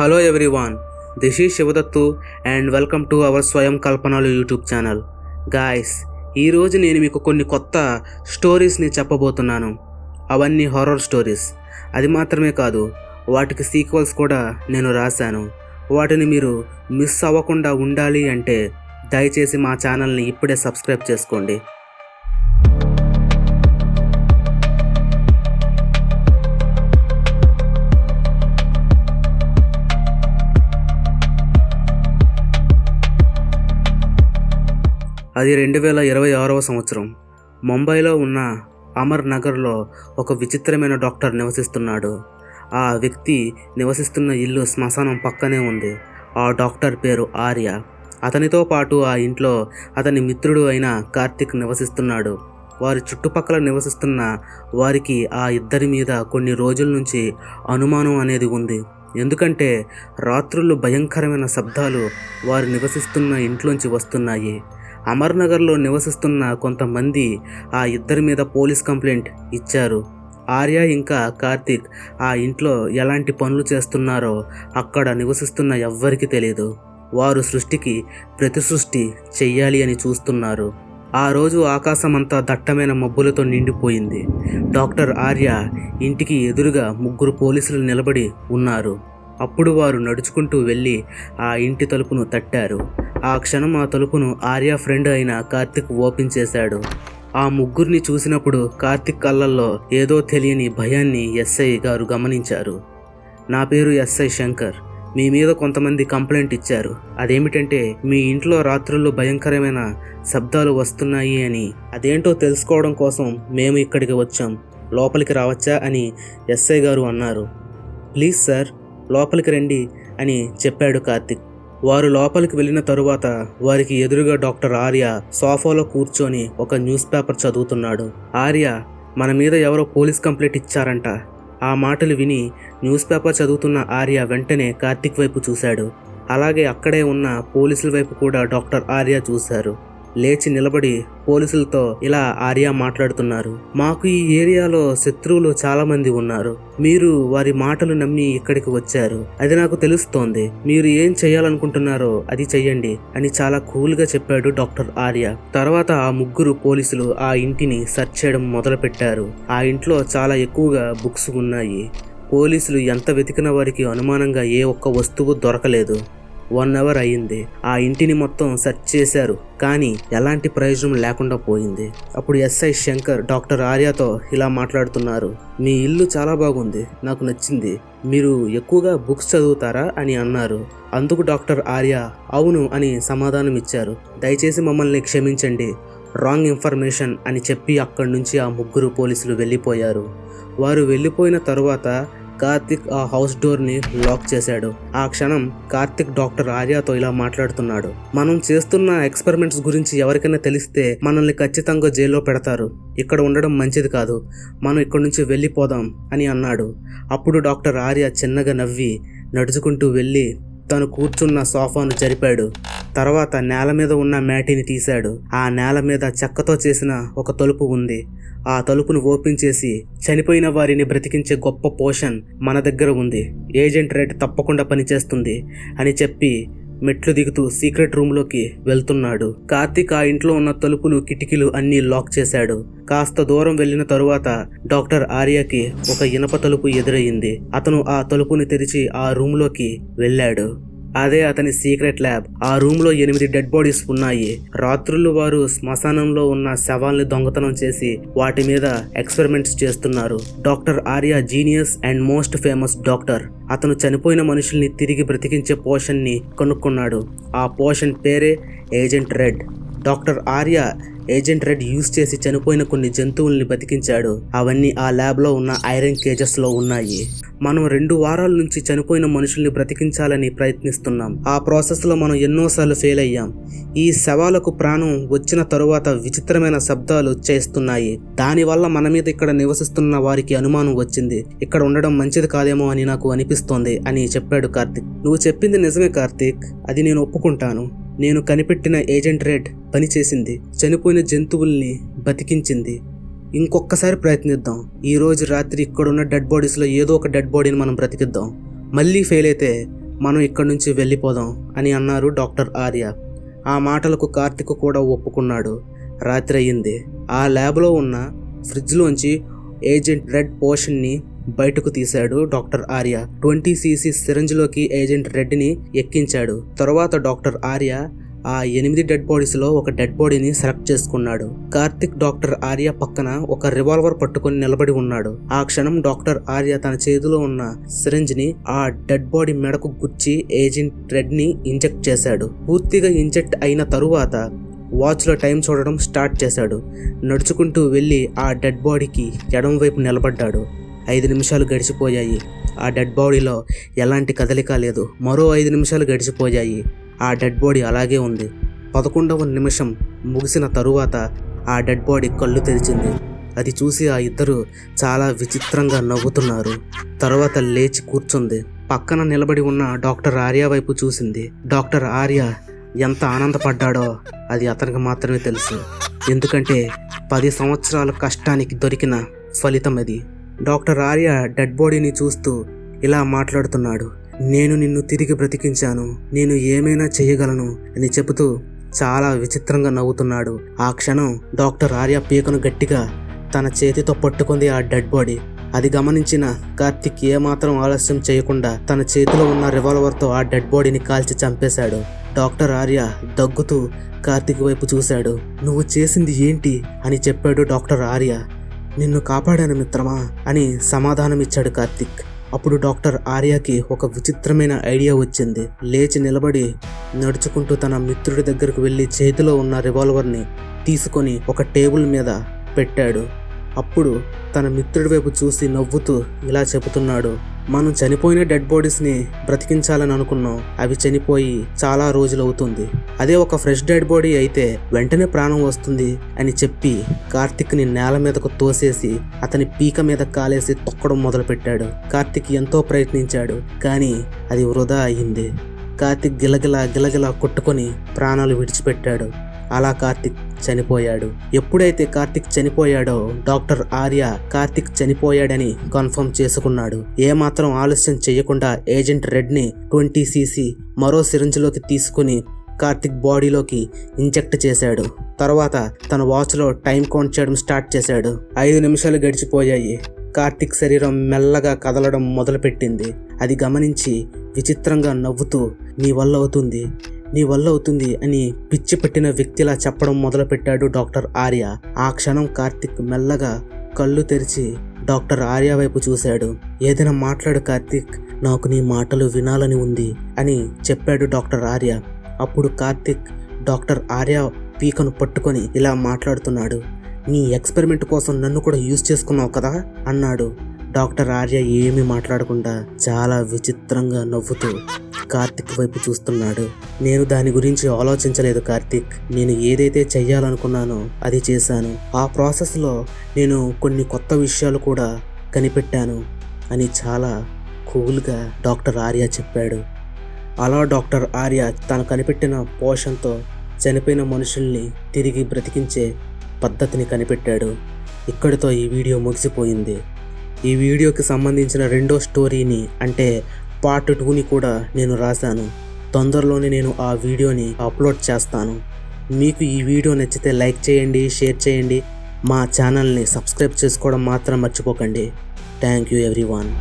Hello everyone, this is Shivadattu and welcome to our Swayam Kalpanalu YouTube channel. Guys, ఈ రోజు నేను మీకు కొన్ని కొత్త స్టోరీస్ని చెప్పబోతున్నాను. అవన్నీ హారర్ స్టోరీస్. అది మాత్రమే కాదు, వాటికి సీక్వెల్స్ కూడా నేను రాశాను. వాటిని మీరు మిస్ అవ్వకుండా ఉండాలి అంటే దయచేసి మా ఛానల్ని ఇప్పుడే సబ్స్క్రైబ్ చేసుకోండి. అది 2026వ సంవత్సరం. ముంబైలో ఉన్న అమర్ నగర్లో ఒక విచిత్రమైన డాక్టర్ నివసిస్తున్నాడు. ఆ వ్యక్తి నివసిస్తున్న ఇల్లు శ్మశానం పక్కనే ఉంది. ఆ డాక్టర్ పేరు ఆర్య. అతనితో పాటు ఆ ఇంట్లో అతని మిత్రుడు అయిన కార్తిక్ నివసిస్తున్నాడు. వారి చుట్టుపక్కల నివసిస్తున్న వారికి ఆ ఇద్దరి మీద కొన్ని రోజుల నుంచి అనుమానం అనేది ఉంది. ఎందుకంటే రాత్రులు భయంకరమైన శబ్దాలు వారు నివసిస్తున్న ఇంట్లోంచి వస్తున్నాయి. అమర్నగర్లో నివసిస్తున్న కొంతమంది ఆ ఇద్దరి మీద పోలీస్ కంప్లైంట్ ఇచ్చారు. ఆర్య ఇంకా కార్తిక్ ఆ ఇంట్లో ఎలాంటి పనులు చేస్తున్నారో అక్కడ నివసిస్తున్న ఎవ్వరికీ తెలియదు. వారు సృష్టికి ప్రతిసృష్టి చెయ్యాలి అని చూస్తున్నారు. ఆ రోజు ఆకాశమంతా దట్టమైన మబ్బులతో నిండిపోయింది. డాక్టర్ ఆర్య ఇంటికి ఎదురుగా 3 పోలీసులు నిలబడి ఉన్నారు. అప్పుడు వారు నడుచుకుంటూ వెళ్ళి ఆ ఇంటి తలుపును తట్టారు. ఆ క్షణం ఆ తలుపును ఆర్య ఫ్రెండ్ అయిన కార్తిక్ ఓపెన్ చేశాడు. ఆ ముగ్గురిని చూసినప్పుడు కార్తిక్ కళ్ళల్లో ఏదో తెలియని భయాన్ని ఎస్ఐ గారు గమనించారు. నా పేరు ఎస్ఐ శంకర్. మీ మీద కొంతమంది కంప్లైంట్ ఇచ్చారు. అదేమిటంటే మీ ఇంట్లో రాత్రుల్లో భయంకరమైన శబ్దాలు వస్తున్నాయి అని. అదేంటో తెలుసుకోవడం కోసం మేము ఇక్కడికి వచ్చాం. లోపలికి రావచ్చా అని ఎస్ఐ గారు అన్నారు. ప్లీజ్ సార్, లోపలికి రండి అని చెప్పాడు కార్తిక్. వారు లోపలికి వెళ్ళిన తరువాత వారికి ఎదురుగా డాక్టర్ ఆర్య సోఫాలో కూర్చొని ఒక న్యూస్ పేపర్ చదువుతున్నాడు. ఆర్య, మన మీద ఎవరో పోలీస్ కంప్లైంట్ ఇచ్చారంట. ఆ మాటలు విని న్యూస్ పేపర్ చదువుతున్న ఆర్య వెంటనే కార్తిక్ వైపు చూశాడు. అలాగే అక్కడే ఉన్న పోలీసుల వైపు కూడా డాక్టర్ ఆర్య చూశారు. లేచి నిలబడి పోలీసులతో ఇలా ఆర్య మాట్లాడుతున్నారు. మాకు ఈ ఏరియాలో శత్రువులు చాలా మంది ఉన్నారు. మీరు వారి మాటలు నమ్మి ఇక్కడికి వచ్చారు. అది నాకు తెలుస్తోంది. మీరు ఏం చేయాలనుకుంటున్నారో అది చెయ్యండి అని చాలా కూల్గా చెప్పాడు డాక్టర్ ఆర్య. తర్వాత ఆ 3 పోలీసులు ఆ ఇంటిని సెర్చ్ చేయడం మొదలుపెట్టారు. ఆ ఇంట్లో చాలా ఎక్కువగా బుక్స్ ఉన్నాయి. పోలీసులు ఎంత వెతికిన వారికి అనుమానంగా ఏ ఒక్క వస్తువు దొరకలేదు. 1 అవర్ అయ్యింది. ఆ ఇంటిని మొత్తం సెర్చ్ చేశారు, కానీ ఎలాంటి ప్రయోజనం లేకుండా పోయింది. అప్పుడు ఎస్ఐ శంకర్ డాక్టర్ ఆర్యతో ఇలా మాట్లాడుతున్నారు. మీ ఇల్లు చాలా బాగుంది, నాకు నచ్చింది. మీరు ఎక్కువగా బుక్స్ చదువుతారా అని అన్నారు. అందుకు డాక్టర్ ఆర్య అవును అని సమాధానం ఇచ్చారు. దయచేసి మమ్మల్ని క్షమించండి, రాంగ్ ఇన్ఫర్మేషన్ అని చెప్పి అక్కడి నుంచి ఆ 3 పోలీసులు వెళ్ళిపోయారు. వారు వెళ్ళిపోయిన తరువాత కార్తిక్ ఆ హౌస్ డోర్ని లాక్ చేశాడు. ఆ క్షణం కార్తిక్ డాక్టర్ ఆర్యతో ఇలా మాట్లాడుతున్నాడు. మనం చేస్తున్న ఎక్స్పెరిమెంట్స్ గురించి ఎవరికైనా తెలిస్తే మనల్ని ఖచ్చితంగా జైల్లో పెడతారు. ఇక్కడ ఉండడం మంచిది కాదు. మనం ఇక్కడి నుంచి వెళ్ళిపోదాం అని అన్నాడు. అప్పుడు డాక్టర్ ఆర్య చిన్నగా నవ్వి నడుచుకుంటూ వెళ్ళి తను కూర్చున్న సోఫాను జరిపాడు. తర్వాత నేల మీద ఉన్న మ్యాటిని తీశాడు. ఆ నేల మీద చెక్కతో చేసిన ఒక తలుపు ఉంది. ఆ తలుపును ఓపెన్ చేసి చనిపోయిన వారిని బ్రతికించే గొప్ప పోషన్ మన దగ్గర ఉంది. ఏజెంట్ రెడ్ తప్పకుండా పనిచేస్తుంది అని చెప్పి మెట్లు దిగుతూ సీక్రెట్ రూమ్లోకి వెళ్తున్నాడు. కార్తిక్ ఆ ఇంట్లో ఉన్న తలుపులు కిటికీలు అన్నీ లాక్ చేశాడు. కాస్త దూరం వెళ్ళిన తరువాత డాక్టర్ ఆర్యకి ఒక ఇనప తలుపు ఎదురయ్యింది. అతను ఆ తలుపుని తెరిచి ఆ రూమ్లోకి వెళ్ళాడు. అదే అతని సీక్రెట్ ల్యాబ్. ఆ రూమ్లో 8 డెడ్ బాడీస్ ఉన్నాయి. రాత్రులు వారు శ్మశానంలో ఉన్న శవాల్ని దొంగతనం చేసి వాటి మీద ఎక్స్పెరిమెంట్స్ చేస్తున్నారు. Doctor Arya genius and most famous doctor. అతను చనిపోయిన మనుషుల్ని తిరిగి బ్రతికించే పోషన్ని కనుక్కున్నాడు. ఆ పోషన్ పేరే agent red. Doctor Arya agent red use చేసి చనిపోయిన కొన్ని జంతువుల్ని బతికించాడు. అవన్నీ ఆ ల్యాబ్లో ఉన్న ఐరన్ కేజెస్లో ఉన్నాయి. మనం 2 వారాల నుంచి చనిపోయిన మనుషుల్ని బ్రతికించాలని ప్రయత్నిస్తున్నాం. ఆ ప్రాసెస్లో మనం ఎన్నోసార్లు ఫెయిల్ అయ్యాం. ఈ శవాలకు ప్రాణం వచ్చిన తరువాత విచిత్రమైన శబ్దాలు చేస్తున్నాయి. దానివల్ల మన మీద ఇక్కడ నివసిస్తున్న వారికి అనుమానం వచ్చింది. ఇక్కడ ఉండడం మంచిది కాదేమో అని నాకు అనిపిస్తోంది అని చెప్పాడు కార్తిక్. నువ్వు చెప్పింది నిజమే కార్తిక్, అది నేను ఒప్పుకుంటాను. నేను కనిపెట్టిన ఏజెంట్ రెడ్ పనిచేసింది. చనిపోయిన జంతువుల్ని బతికించింది. ఇంకొకసారి ప్రయత్నిద్దాం. ఈరోజు రాత్రి ఇక్కడున్న డెడ్ బాడీస్లో ఏదో ఒక డెడ్ బాడీని మనం బ్రతికిద్దాం. మళ్ళీ ఫెయిల్ అయితే మనం ఇక్కడి నుంచి వెళ్ళిపోదాం అని అన్నారు డాక్టర్ ఆర్య. ఆ మాటలకు కార్తిక్ కూడా ఒప్పుకున్నాడు. రాత్రి అయ్యింది. ఆ ల్యాబ్లో ఉన్న ఫ్రిడ్జ్లోంచి ఏజెంట్ రెడ్ పోషన్ని బయటకు తీశాడు డాక్టర్ ఆర్య. 20cc సిరంజ్లోకి ఏజెంట్ రెడ్ని ఎక్కించాడు. తరువాత డాక్టర్ ఆర్య ఆ 8 డెడ్ బాడీస్లో ఒక డెడ్ బాడీని సెలెక్ట్ చేసుకున్నాడు. కార్తిక్ డాక్టర్ ఆర్య పక్కన ఒక రివాల్వర్ పట్టుకొని నిలబడి ఉన్నాడు. ఆ క్షణం డాక్టర్ ఆర్య తన చేతిలో ఉన్న సిరంజ్ని ఆ డెడ్ బాడీ మెడకు గుచ్చి ఏజెంట్ రెడ్ని ఇంజెక్ట్ చేశాడు. పూర్తిగా ఇంజెక్ట్ అయిన తరువాత వాచ్లో టైం చూడడం స్టార్ట్ చేశాడు. నడుచుకుంటూ వెళ్ళి ఆ డెడ్ బాడీకి ఎడం వైపు నిలబడ్డాడు. 5 నిమిషాలు గడిచిపోయాయి. ఆ డెడ్ బాడీలో ఎలాంటి కదలిక లేదు. మరో 5 నిమిషాలు గడిచిపోయాయి. ఆ డెడ్ బాడీ అలాగే ఉంది. 11వ నిమిషం ముగిసిన తరువాత ఆ డెడ్ బాడీ కళ్ళు తెరిచింది. అది చూసి ఆ ఇద్దరు చాలా విచిత్రంగా నవ్వుతున్నారు. తర్వాత లేచి కూర్చుంది. పక్కన నిలబడి ఉన్న డాక్టర్ ఆర్య వైపు చూసింది. డాక్టర్ ఆర్య ఎంత ఆనందపడ్డాడో అది అతనికి మాత్రమే తెలుసు. ఎందుకంటే 10 సంవత్సరాల కష్టానికి దొరికిన ఫలితం అది. డాక్టర్ ఆర్య డెడ్ బాడీని చూస్తూ ఇలా మాట్లాడుతున్నాడు. నేను నిన్ను తిరిగి బ్రతికించాను, నేను ఏమైనా చేయగలను అని చెబుతూ చాలా విచిత్రంగా నవ్వుతున్నాడు. ఆ క్షణం డాక్టర్ ఆర్య పీకను గట్టిగా తన చేతితో పట్టుకుంది ఆ డెడ్ బాడీ. అది గమనించిన కార్తిక్ ఏమాత్రం ఆలస్యం చేయకుండా తన చేతిలో ఉన్న రివాల్వర్తో ఆ డెడ్ బాడీని కాల్చి చంపేశాడు. డాక్టర్ ఆర్య దగ్గుతూ కార్తిక్ వైపు చూశాడు. నువ్వు చేసింది ఏంటి అని చెప్పాడు డాక్టర్ ఆర్య. నిన్ను కాపాడాను మిత్రమా అని సమాధానమిచ్చాడు కార్తిక్. అప్పుడు డాక్టర్ ఆర్యకి ఒక విచిత్రమైన ఐడియా వచ్చింది. లేచి నిలబడి నడుచుకుంటూ తన మిత్రుడి దగ్గరకు వెళ్ళి చేతిలో ఉన్న రివాల్వర్ని తీసుకొని ఒక టేబుల్ మీద పెట్టాడు. అప్పుడు తన మిత్రుడి వైపు చూసి నవ్వుతూ ఇలా చెబుతున్నాడు. మనం చనిపోయిన డెడ్ బాడీస్ని బ్రతికించాలని అనుకున్నాం, అవి చనిపోయి చాలా రోజులవుతుంది. అదే ఒక ఫ్రెష్ డెడ్ బాడీ అయితే వెంటనే ప్రాణం వస్తుంది అని చెప్పి కార్తిక్ని నేల మీదకు తోసేసి అతని పీక మీద కాలేసి తొక్కడం మొదలుపెట్టాడు. కార్తిక్ ఎంతో ప్రయత్నించాడు, కానీ అది వృధా అయింది. కార్తిక్ గిలగిలా కొట్టుకొని ప్రాణాలు విడిచిపెట్టాడు. అలా కార్తిక్ చనిపోయాడు. ఎప్పుడైతే కార్తిక్ చనిపోయాడో డాక్టర్ ఆర్య కార్తిక్ చనిపోయాడని కన్ఫర్మ్ చేసుకున్నాడు. ఏమాత్రం ఆలస్యం చేయకుండా ఏజెంట్ రెడ్ని 20cc మరో సిరంజ్లోకి తీసుకుని కార్తిక్ బాడీలోకి ఇంజెక్ట్ చేశాడు. తర్వాత తన వాచ్లో టైం కౌంట్ చేయడం స్టార్ట్ చేశాడు. 5 నిమిషాలు గడిచిపోయాయి. కార్తిక్ శరీరం మెల్లగా కదలడం మొదలుపెట్టింది. అది గమనించి విచిత్రంగా నవ్వుతూ నీ వల్ల అవుతుంది అని పిచ్చి పట్టిన వ్యక్తిలా చెప్పడం మొదలుపెట్టాడు డాక్టర్ ఆర్య. ఆ క్షణం కార్తిక్ మెల్లగా కళ్ళు తెరిచి డాక్టర్ ఆర్య వైపు చూశాడు. ఏదైనా మాట్లాడు కార్తిక్, నాకు నీ మాటలు వినాలని ఉంది అని చెప్పాడు డాక్టర్ ఆర్య. అప్పుడు కార్తిక్ డాక్టర్ ఆర్య పీకను పట్టుకొని ఇలా మాట్లాడుతున్నాడు. నీ ఎక్స్పెరిమెంట్ కోసం నన్ను కూడా యూజ్ చేసుకున్నావు కదా అన్నాడు. డాక్టర్ ఆర్య ఏమీ మాట్లాడకుండా చాలా విచిత్రంగా నవ్వుతూ కార్తిక్ వైపు చూస్తున్నాడు. నేను దాని గురించి ఆలోచించలేదు కార్తిక్. నేను ఏదైతే చెయ్యాలనుకున్నానో అది చేశాను. ఆ ప్రాసెస్లో నేను కొన్ని కొత్త విషయాలు కూడా కనిపెట్టాను అని చాలా కూల్గా డాక్టర్ ఆర్య చెప్పాడు. అలా డాక్టర్ ఆర్య తను కనిపెట్టిన పోషన్తో చనిపోయిన మనుషుల్ని తిరిగి బ్రతికించే పద్ధతిని కనిపెట్టాడు. ఇక్కడితో ఈ వీడియో ముగిసిపోయింది. ఈ వీడియోకి సంబంధించిన రెండో స్టోరీని అంటే పార్ట్ 2ని కూడా నేను రాశాను. తొందరలోనే నేను ఆ వీడియోని అప్లోడ్ చేస్తాను. మీకు ఈ వీడియో నచ్చితే లైక్ చేయండి, షేర్ చేయండి. మా ఛానల్ని సబ్స్క్రైబ్ చేసుకోవడం మాత్రం మర్చిపోకండి. Thank you everyone.